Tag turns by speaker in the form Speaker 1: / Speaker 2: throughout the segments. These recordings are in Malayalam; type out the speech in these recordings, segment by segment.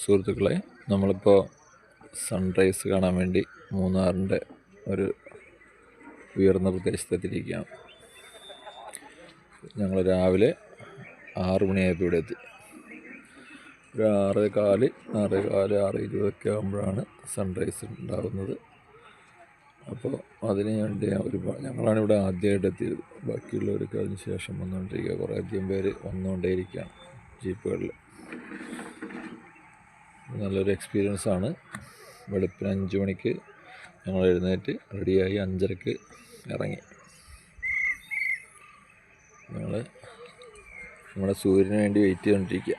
Speaker 1: സുഹൃത്തുക്കളെ, നമ്മളിപ്പോൾ സൺറൈസ് കാണാൻ വേണ്ടി മൂന്നാറിൻ്റെ ഒരു ഉയർന്ന പ്രദേശത്തെത്തിയിരിക്കുകയാണ്. ഞങ്ങൾ രാവിലെ 6 മണിയായപ്പോൾ ഇവിടെ എത്തി. ഒരു 6:20 ആകുമ്പോഴാണ് സൺറൈസ് ഉണ്ടാകുന്നത്. അപ്പോൾ അതിന് വേണ്ടി ഞങ്ങളാണ് ഇവിടെ ആദ്യമായിട്ട് എത്തിയത്. ബാക്കിയുള്ളവരൊക്കെ അതിന് ശേഷം വന്നുകൊണ്ടിരിക്കുക. കുറേയധികം പേര് വന്നുകൊണ്ടേയിരിക്കുകയാണ് ജീപ്പുകളിൽ. നല്ലൊരു എക്സ്പീരിയൻസ് ആണ്. വെളുപ്പിന് 5 മണിക്ക് ഞങ്ങൾ എഴുന്നേറ്റ് റെഡിയായി 5:30-ക്ക് ഇറങ്ങി. ഞങ്ങൾ നമ്മുടെ സൂര്യന് വേണ്ടി വെയിറ്റ് ചെയ്തുകൊണ്ടിരിക്കുക.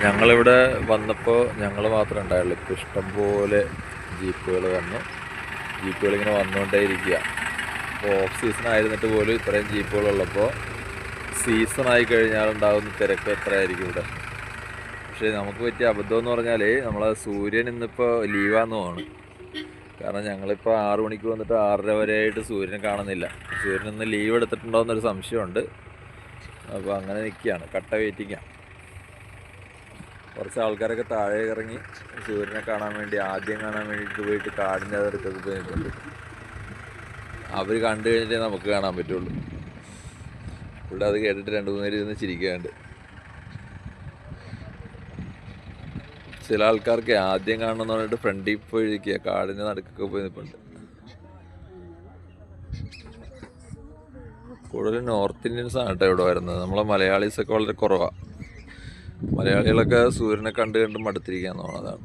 Speaker 1: ഞങ്ങളിവിടെ വന്നപ്പോൾ ഞങ്ങൾ മാത്രമേ ഉണ്ടായുള്ളൂ. ഇപ്പോൾ ഇഷ്ടംപോലെ ജീപ്പുകൾ വന്നു. ജീപ്പുകളിങ്ങനെ വന്നുകൊണ്ടേയിരിക്കുക. ഇപ്പോൾ ഓഫ് സീസൺ ആയിരുന്നിട്ട് പോലും ഇത്രയും ജീപ്പുകളുള്ളപ്പോൾ സീസണായി കഴിഞ്ഞാലുണ്ടാകുന്ന തിരക്ക് എത്രയായിരിക്കും ഇവിടെ. പക്ഷേ നമുക്ക് പറ്റിയ അബദ്ധം എന്ന് പറഞ്ഞാൽ നമ്മളെ സൂര്യൻ ഇന്നിപ്പോൾ ലീവാന്ന് തോന്നുന്നു. കാരണം ഞങ്ങളിപ്പോൾ 6 മണിക്ക് വന്നിട്ട് 6:30 വരെയായിട്ട് സൂര്യനെ കാണുന്നില്ല. സൂര്യൻ ഇന്ന് ലീവ് എടുത്തിട്ടുണ്ടോ എന്നൊരു സംശയമുണ്ട്. അപ്പോൾ അങ്ങനെ നിൽക്കുകയാണ്, കട്ട വെയിറ്റിങ്ങാണ്. കുറച്ച് ആൾക്കാരൊക്കെ താഴെ ഇറങ്ങി സൂര്യനെ കാണാൻ വേണ്ടി ആദ്യം കാണാൻ വേണ്ടിയിട്ട് പോയിട്ട് കാടിൻ്റെ അതിർക്കൊക്കെ പോയിട്ടുണ്ട്. അവർ കണ്ടു കഴിഞ്ഞിട്ടേ നമുക്ക് കാണാൻ പറ്റുള്ളൂ. ഇവിടെ അത് കേട്ടിട്ട് 2-3 പേര് ഇരുന്ന് ചിരിക്കാണ്ട്. ചില ആൾക്കാർക്ക് ആദ്യം കാണണമെന്ന് പറഞ്ഞിട്ട് ഫ്രണ്ടിൽ പോയി ഇരിക്കുക, കാടിൻ്റെ നടുക്കൊക്കെ പോയി നിൽപ്പുണ്ട്. കൂടുതലും നോർത്ത് ഇന്ത്യൻസ് ആണ് കേട്ടോ ഇവിടെ വരുന്നത്. നമ്മളെ മലയാളീസൊക്കെ വളരെ കുറവാണ്. മലയാളികളൊക്കെ സൂര്യനെ കണ്ട് മടുത്തിരിക്കാന്ന് തോന്നുന്നതാണ്.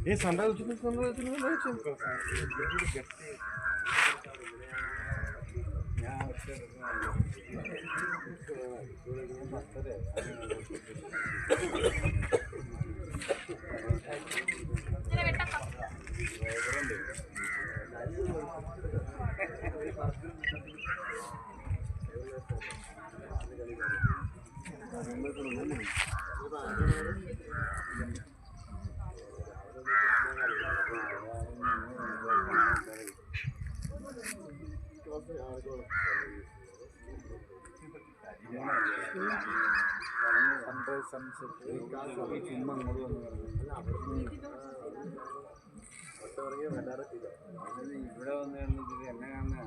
Speaker 2: ఏ సండా వచ్చింది ഇവിടെ വന്ന് എന്നെ കാണുന്ന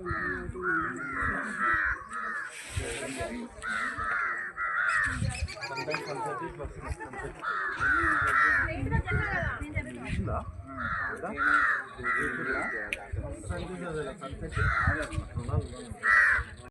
Speaker 2: సన్సెట్